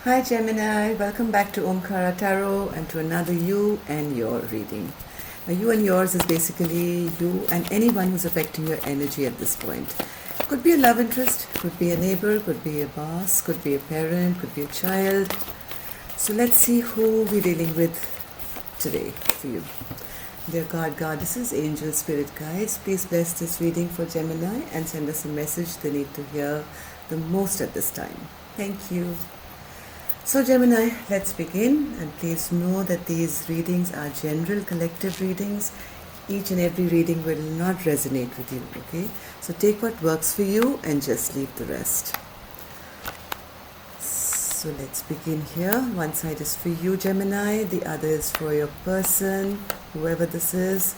Hi Gemini, welcome back to Omkara Tarot and to another you and your reading. Now, you and yours is basically you and anyone who's affecting your energy at this point. Could be a love interest, could be a neighbor, could be a boss, could be a parent, could be a child. So let's see who we're dealing with today for you. Dear God, goddesses, angels, spirit guides, please bless this reading for Gemini and send us a message they need to hear the most at this time. Thank you. So Gemini, let's begin, and please know that these readings are general collective readings. Each and every reading will not resonate with you, okay? So take what works for you and just leave the rest. So let's begin here. One side is for you, Gemini, the other is for your person, whoever this is.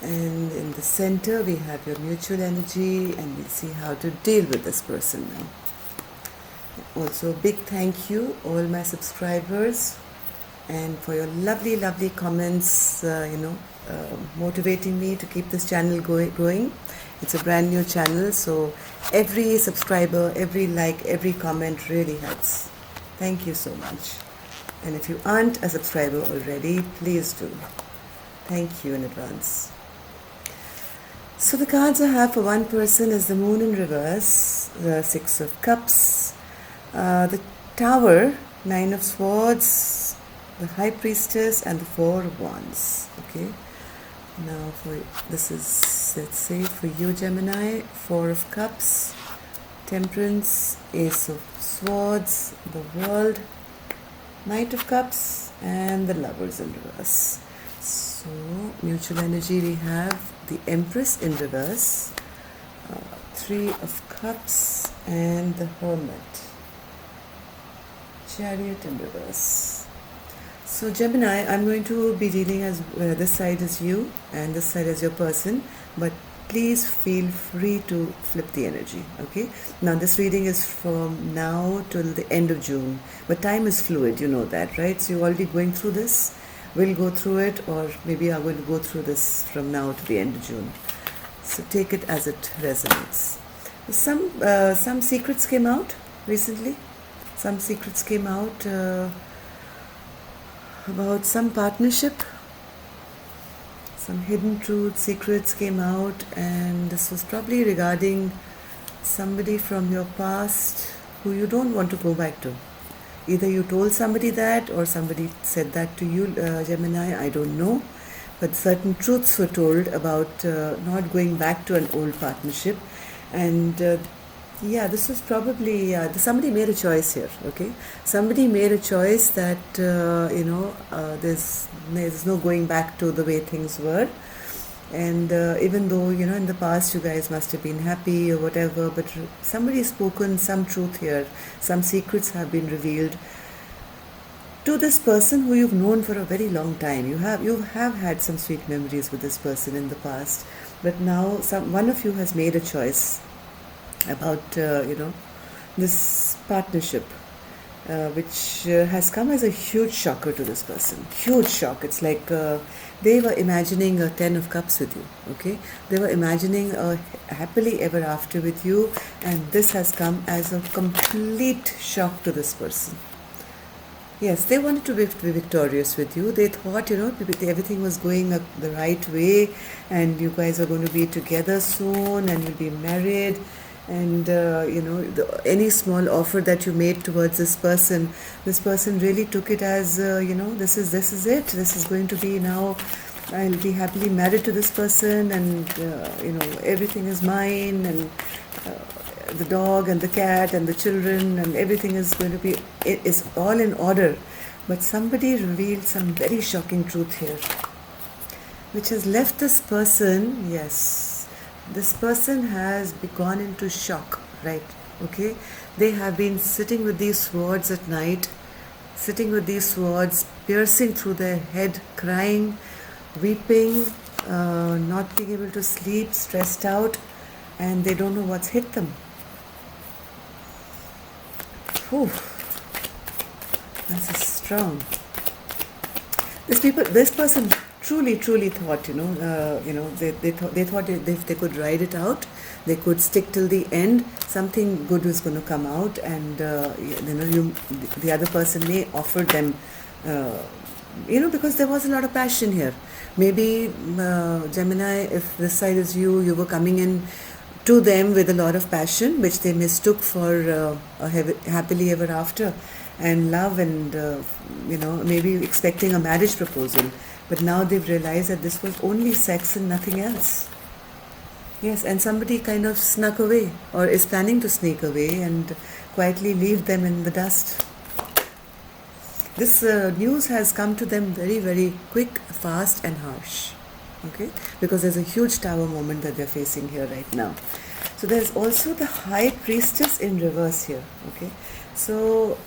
And in the center we have your mutual energy, and we'll see how to deal with this person now. Also, big thank you all my subscribers and for your lovely comments, motivating me to keep this channel going. It's a brand new channel, so every subscriber, every like, every comment really helps. Thank you so much. And if you aren't a subscriber already, please do. Thank you in advance. So the cards I have for one person is the Moon in reverse, the Six of Cups, the Tower, Nine of Swords, the High Priestess, and the Four of Wands. Okay. Now this is, let's say, for you, Gemini, Four of Cups, Temperance, Ace of Swords, the World, Knight of Cups, and the Lovers in reverse. So mutual energy, we have the Empress in reverse, Three of Cups, and the Hermit. Chariot in reverse. So Gemini, I'm going to be dealing as this side is you and this side is your person, but please feel free to flip the energy, okay? Now this reading is from now till the end of June, but time is fluid, you know that, right? So you're already going through this. We'll go through it, or maybe I'm going to go through this from now to the end of June. So take it as it resonates. Some secrets came out recently. Some secrets came out about some partnership. Some hidden truth secrets came out, and this was probably regarding somebody from your past who you don't want to go back to. Either you told somebody that or somebody said that to you, Gemini, I don't know. But certain truths were told about not going back to an old partnership. And this was probably, somebody made a choice here, okay? Somebody made a choice that, there's no going back to the way things were. And even though, in the past you guys must have been happy or whatever, but somebody's spoken some truth here. Some secrets have been revealed to this person who you've known for a very long time. You have had some sweet memories with this person in the past, but now one of you has made a choice about this partnership, which has come as a huge shocker to this person. Huge shock. It's like they were imagining a 10 of cups with you, okay? They were imagining a happily ever after with you, and this has come as a complete shock to this person. Yes, they wanted to be victorious with you. They thought, everything was going the right way, and you guys are going to be together soon, and you'll be married. And any small offer that you made towards this person really took it as this is it. This is going to be now. I'll be happily married to this person, and everything is mine, and the dog and the cat and the children and everything is going to be. It is all in order. But somebody revealed some very shocking truth here, which has left this person. Yes. This person has gone into shock, right? Okay, they have been sitting with these swords at night, sitting with these swords piercing through their head, crying, weeping, not being able to sleep, stressed out, and they don't know what's hit them. Whew. This is strong. This person truly thought, they thought if they could ride it out, they could stick till the end, something good was going to come out, and the other person may offer them, because there was a lot of passion here. Maybe Gemini, if this side is you were coming in to them with a lot of passion, which they mistook for a happily ever after and love, and maybe expecting a marriage proposal, but now they've realized that this was only sex and nothing else. Yes, and somebody kind of snuck away or is planning to sneak away and quietly leave them in the dust. This news has come to them very, very quick, fast and harsh. Okay, because there's a huge tower moment that they're facing here right now. So there's also the High Priestess in reverse here. Okay, so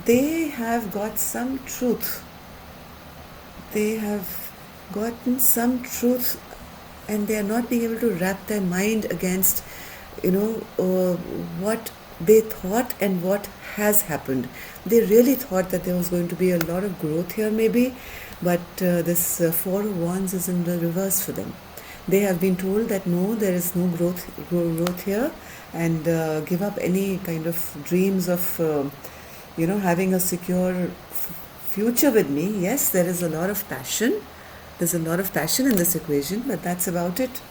they have got some truth. They have gotten some truth, and they are not being able to wrap their mind against, what they thought and what has happened. They really thought that there was going to be a lot of growth here, maybe, but this Four of Wands is in the reverse for them. They have been told that no, there is no growth here, and give up any kind of dreams of, having a secure future with me. Yes, there is a lot of passion. There's a lot of passion in this equation, but that's about it.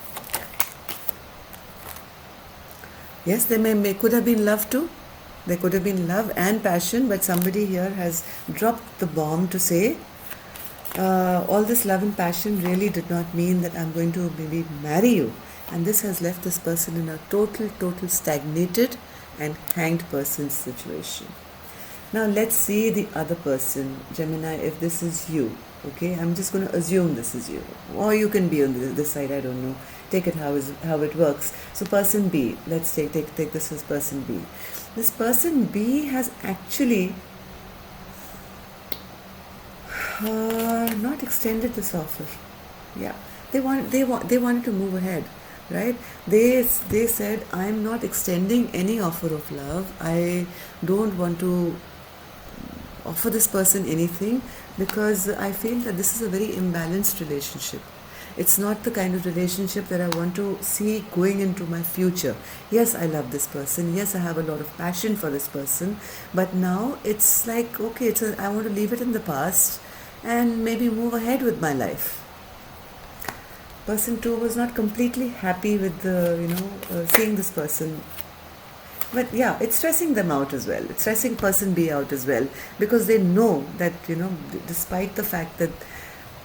Yes, there could have been love too. There could have been love and passion, but somebody here has dropped the bomb to say, all this love and passion really did not mean that I'm going to maybe marry you. And this has left this person in a total stagnated and hanged person's situation. Now let's see the other person, Gemini, if this is you. Okay, I'm just going to assume this is you, or you can be on this side, I don't know. Take it how it works. So person B, let's take this as person B. This person B has actually not extended this offer. Yeah, they wanted to move ahead, right? They said, I'm not extending any offer of love. I don't want to offer this person anything, because I feel that this is a very imbalanced relationship. It's not the kind of relationship that I want to see going into my future. Yes, I love this person. Yes, I have a lot of passion for this person. But now it's like, okay, I want to leave it in the past and maybe move ahead with my life. Person 2 was not completely happy with seeing this person. But yeah, it's stressing them out as well. It's stressing person B out as well, because they know that, despite the fact that,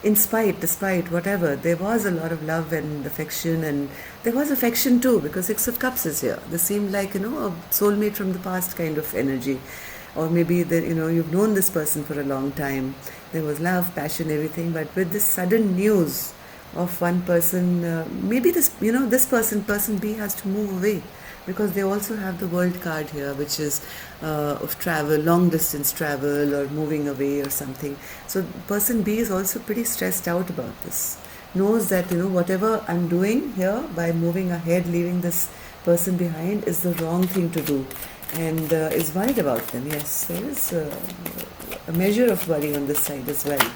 despite whatever, there was a lot of love and affection, and there was affection too, because Six of Cups is here. This seemed like, a soulmate from the past kind of energy. Or maybe, you've known this person for a long time. There was love, passion, everything. But with this sudden news of one person, maybe this person B has to move away, because they also have the World card here, which is of travel, long distance travel, or moving away or something. So person B is also pretty stressed out about this. Knows that, whatever I'm doing here by moving ahead, leaving this person behind, is the wrong thing to do, and is worried about them. Yes, there is a measure of worry on this side as well.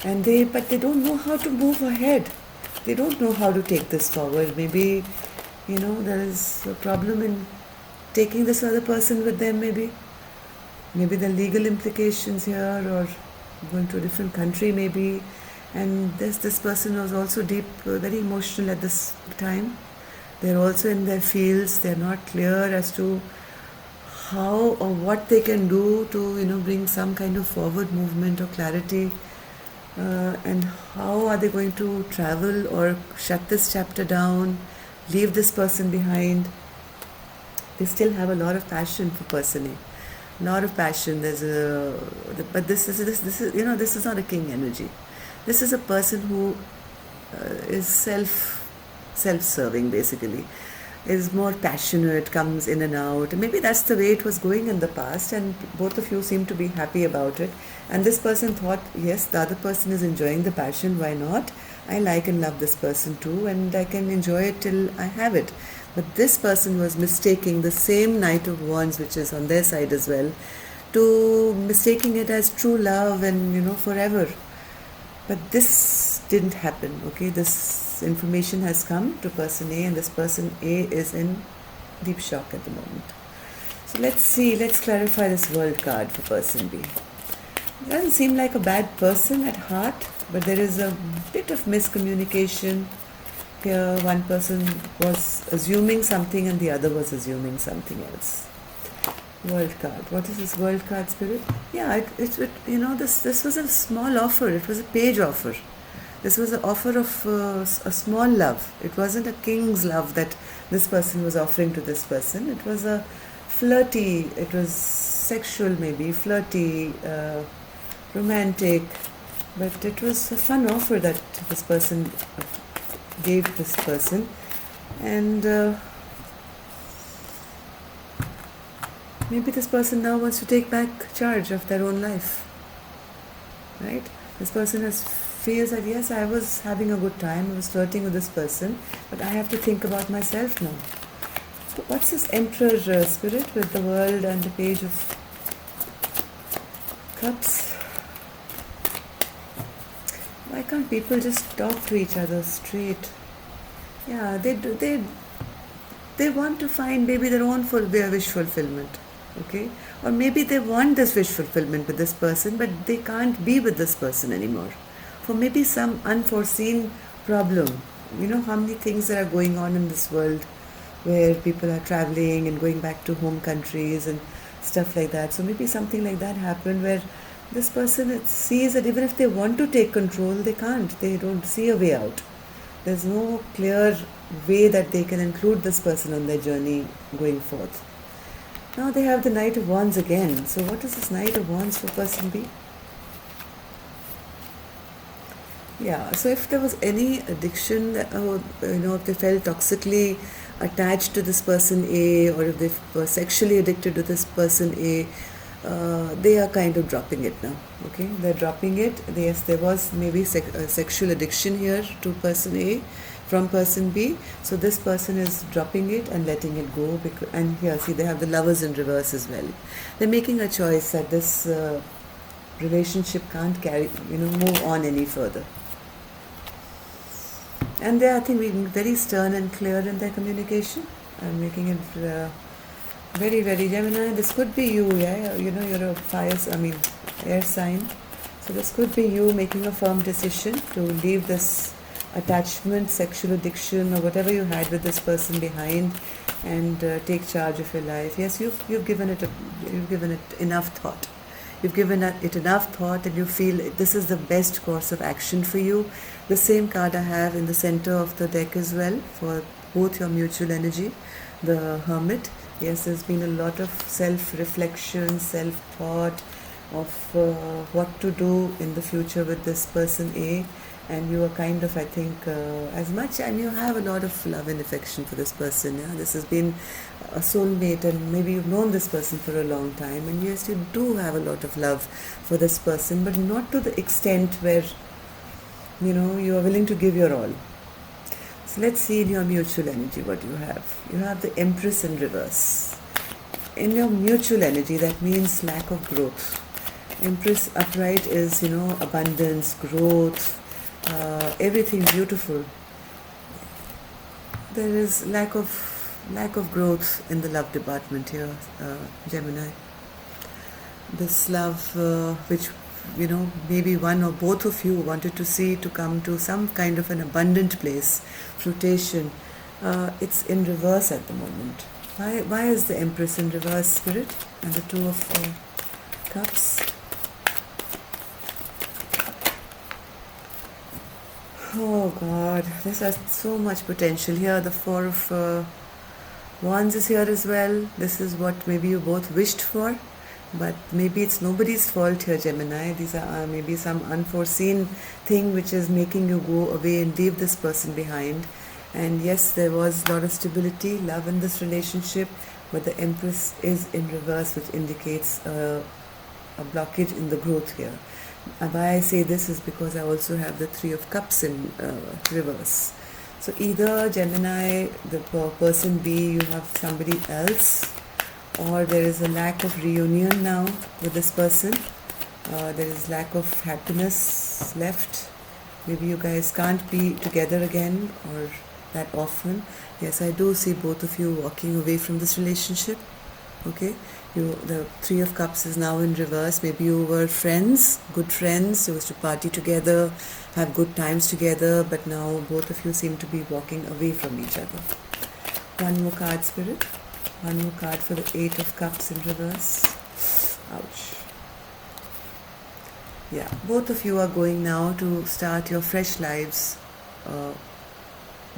But they don't know how to move ahead. They don't know how to take this forward. Maybe, there is a problem in taking this other person with them, maybe the legal implications here, or going to a different country maybe. And this person was also very emotional at this time. They're also in their fields. They're not clear as to how or what they can do to bring some kind of forward movement or clarity, and how are they going to travel or shut this chapter down, leave this person behind. They still have a lot of passion for person A. Lot of passion. But this is not a king energy. This is a person who is self-serving, basically. Is more passionate, comes in and out. Maybe that's the way it was going in the past, and both of you seem to be happy about it. And this person thought, yes, the other person is enjoying the passion, why not? I like and love this person too, and I can enjoy it till I have it. But this person was mistaking the same Knight of Wands, which is on their side as well, to mistaking it as true love and, forever. But this didn't happen, okay? This this information has come to person A, and this person A is in deep shock at the moment. So let's clarify this world card for person B. It doesn't seem like a bad person at heart, but there is a bit of miscommunication here. One person was assuming something and the other was assuming something else. World card. What is this world card, Spirit? Yeah, it this was a small offer. It was a page offer. This was an offer of a small love. It wasn't a king's love that this person was offering to this person. It was a flirty, it was sexual maybe, flirty, romantic, but it was a fun offer that this person gave this person. And maybe this person now wants to take back charge of their own life, right? This person feels that, yes, I was having a good time, I was flirting with this person, but I have to think about myself now. So what's this Emperor Spirit with the world and the Page of Cups? Why can't people just talk to each other straight? Yeah, they want to find maybe their own wish fulfillment, okay? Or maybe they want this wish fulfillment with this person, but they can't be with this person anymore. For maybe some unforeseen problem. You know how many things that are going on in this world where people are traveling and going back to home countries and stuff like that. So maybe something like that happened where this person sees that even if they want to take control, they can't. They don't see a way out. There's no clear way that they can include this person on their journey going forth. Now they have the Knight of Wands again. So what is this Knight of Wands for person B? Yeah, so if there was any addiction, if they felt toxically attached to this person A, or if they were sexually addicted to this person A, they are kind of dropping it now. Okay, they're dropping it. Yes, there was maybe sexual addiction here to person A from person B. So this person is dropping it and letting it go. And here, see, they have the Lovers in reverse as well. They're making a choice that this relationship can't move on any further. And they are, I think, being very stern and clear in their communication. I'm making it very, very Gemini. This could be you, yeah. You're a air sign. So this could be you making a firm decision to leave this attachment, sexual addiction, or whatever you had with this person behind, and take charge of your life. Yes, you've given it enough thought. You've given it enough thought, and you feel this is the best course of action for you. The same card I have in the center of the deck as well for both your mutual energy, the Hermit. Yes, there's been a lot of self-reflection, self-thought of what to do in the future with this person A. And you are kind of, I think, you have a lot of love and affection for this person. Yeah? This has been a soulmate, and maybe you've known this person for a long time. And yes, you do have a lot of love for this person, but not to the extent where, you are willing to give your all. So let's see in your mutual energy what you have. You have the Empress in reverse. In your mutual energy, that means lack of growth. Empress upright is, abundance, growth, everything beautiful. There is lack of growth in the love department here, Gemini. This love, which maybe one or both of you wanted to see to come to some kind of an abundant place, fruition, it's in reverse at the moment. Why is the Empress in reverse, Spirit, and the Two of Cups? Oh God, this has so much potential here. The Four of Wands is here as well. This is what maybe you both wished for, but maybe it's nobody's fault here, Gemini. These are maybe some unforeseen thing which is making you go away and leave this person behind. And yes, there was a lot of stability, love in this relationship, but the Empress is in reverse, which indicates a blockage in the growth here. Why I say this is because I also have the Three of Cups in reverse. So either Gemini, the person B, you have somebody else, or there is a lack of reunion now with this person. There is lack of happiness left. Maybe you guys can't be together again or that often. Yes, I do see both of you walking away from this relationship. Okay, the Three of Cups is now in reverse. Maybe you were friends, good friends. You used to party together, have good times together, but now both of you seem to be walking away from each other. One more card, Spirit. One more card for the Eight of Cups in reverse. Ouch. Yeah, both of you are going now to start your fresh lives uh,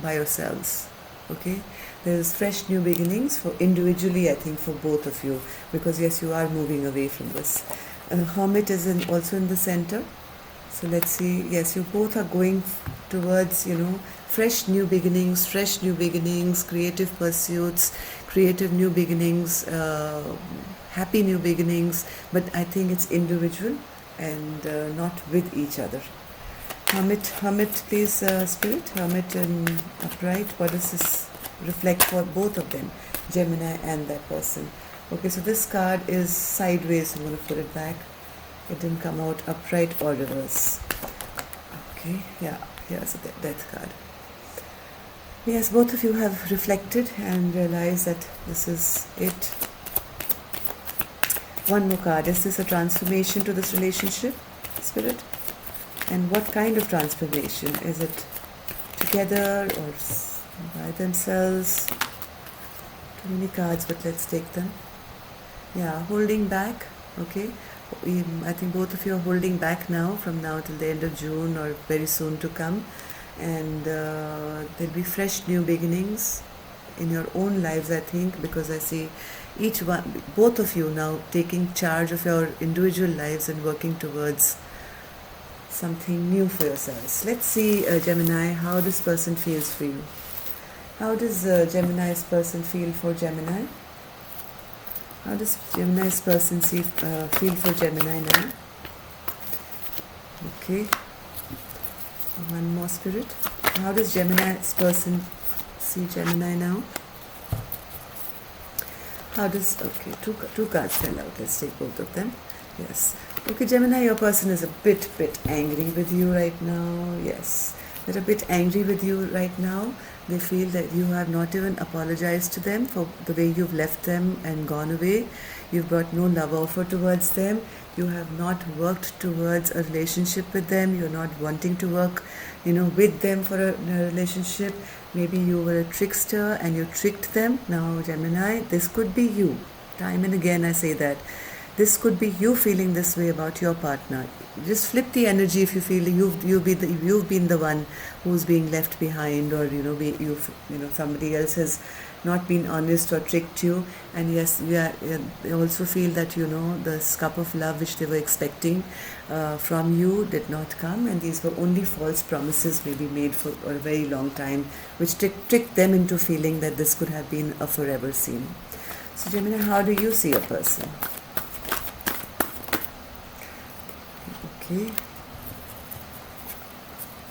by yourselves. Okay, there's fresh new beginnings for individually, I think, for both of you, because yes, you are moving away from this. Hermit is also in the center. So let's see. Yes, you both are going towards, fresh new beginnings, creative pursuits, creative new beginnings, happy new beginnings. But I think it's individual and not with each other. Hermit, please, Spirit. Hermit and Upright. What does this reflect for both of them, Gemini and that person? Okay, so this card is sideways. I'm going to put it back. It didn't come out upright or reverse. Okay, yeah, here's a death card. Yes, both of you have reflected and realized that this is it. One more card. Is this a transformation to this relationship, Spirit? And what kind of transformation? Is it together or by themselves? Too many cards, but let's take them. Yeah, holding back. Okay, I think both of you are holding back now, from now till the end of June or very soon to come. And there'll be fresh new beginnings in your own lives, I think, because I see both of you now taking charge of your individual lives and working towards something new for yourselves. Let's see, Gemini, how this person feels for you. How does Gemini's person feel for Gemini? How does Gemini's person feel for Gemini now? Okay. One more, Spirit. How does Gemini's person see Gemini now? How does... Okay, two cards fell out. Let's take both of them. Yes. Okay, Gemini, your person is a bit angry with you right now. Yes. They're a bit angry with you right now. They feel that you have not even apologized to them for the way you've left them and gone away. You've brought no love offer towards them. You have not worked towards a relationship with them. You're not wanting to work, with them for a relationship. Maybe you were a trickster and you tricked them. Now, Gemini, this could be you. Time and again I say that. This could be you feeling this way about your partner. Just flip the energy if you feel you've been the one who's being left behind, or somebody else has not been honest or tricked you. And yes, they also feel that this cup of love which they were expecting from you did not come, and these were only false promises maybe made for a very long time, which tricked them into feeling that this could have been a forever scene. So Gemini, how do you see a person? Okay.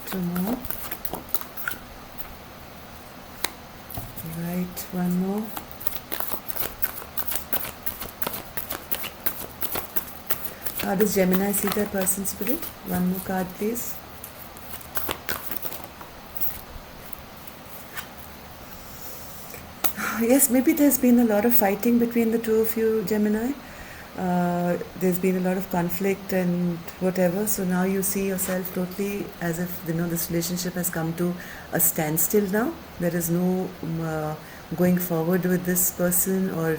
Two more. Right, one more. How does Gemini see their person, Spirit? One more card, please. Yes, maybe there's been a lot of fighting between the two of you, Gemini. There's been a lot of conflict and whatever, so now you see yourself totally as if this relationship has come to a standstill now. There is no going forward with this person, or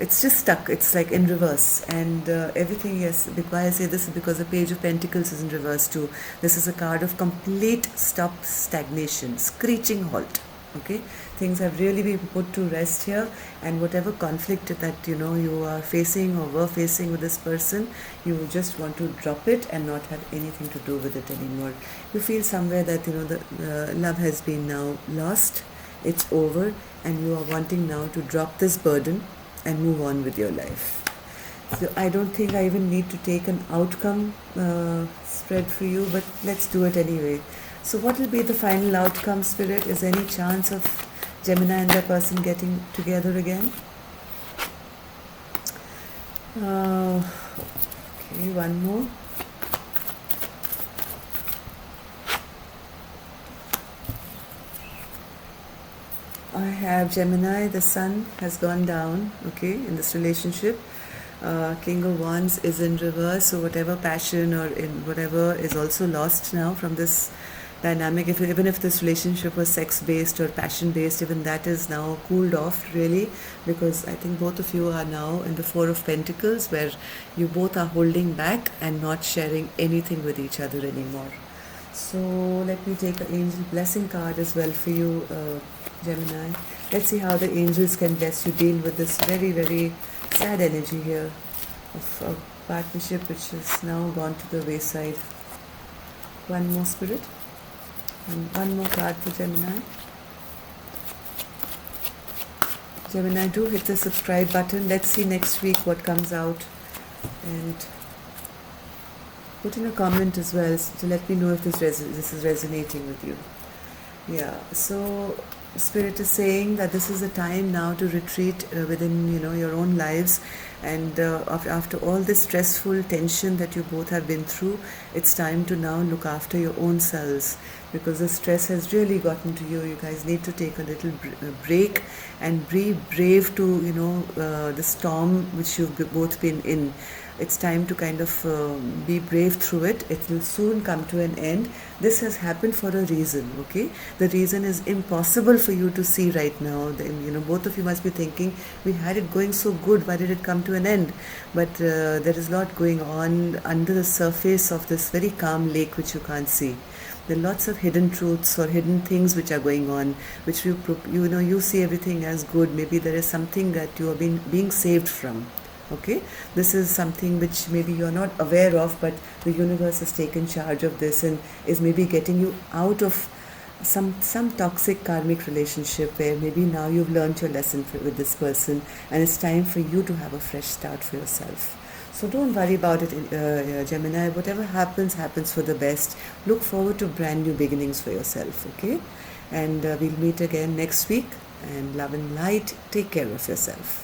it's just stuck. It's like in reverse, and everything. Yes, why I say this is because the Page of Pentacles is in reverse too. This is a card of complete stop, stagnation, screeching halt. Okay, things have really been put to rest here, and whatever conflict that you are facing or were facing with this person, you just want to drop it and not have anything to do with it anymore. You feel somewhere that the love has been now lost, it's over, and you are wanting now to drop this burden and move on with your life. So I don't think I even need to take an outcome spread for you, but let's do it anyway. So what will be the final outcome, Spirit? Is there any chance of Gemini and their person getting together again? Okay, one more. have Gemini, the sun has gone down, okay, in this relationship. King of Wands is in reverse, so whatever passion or in whatever is also lost now from this dynamic. Even if this relationship was sex based or passion based, even that is now cooled off really, because I think both of you are now in the Four of Pentacles, where you both are holding back and not sharing anything with each other anymore. So let me take an angel blessing card as well for you, Gemini. Let's see how the angels can bless you deal with this very, very sad energy here of a partnership which has now gone to the wayside. One more, Spirit. And one more card for Gemini. Gemini, do hit the subscribe button. Let's see next week what comes out. And put in a comment as well to let me know if this is resonating with you. Yeah, so Spirit is saying that this is a time now to retreat within your own lives, and after all this stressful tension that you both have been through, it's time to now look after your own selves, because the stress has really gotten to you. You guys need to take a little break and be brave to the storm which you've both been in. It's time to kind of be brave through it. It will soon come to an end. This has happened for a reason, okay? The reason is impossible for you to see right now. Both of you must be thinking, we had it going so good, why did it come to an end? But there is a lot going on under the surface of this very calm lake which you can't see. There are lots of hidden truths or hidden things which are going on, which you see everything as good. Maybe there is something that you are being saved from. Okay, this is something which maybe you're not aware of, but the universe has taken charge of this and is maybe getting you out of some toxic karmic relationship where maybe now you've learned your lesson with this person, and it's time for you to have a fresh start for yourself. So don't worry about it, Gemini. Whatever happens for the best. Look forward to brand new beginnings for yourself, okay? And we'll meet again next week. And love and light. Take care of yourself.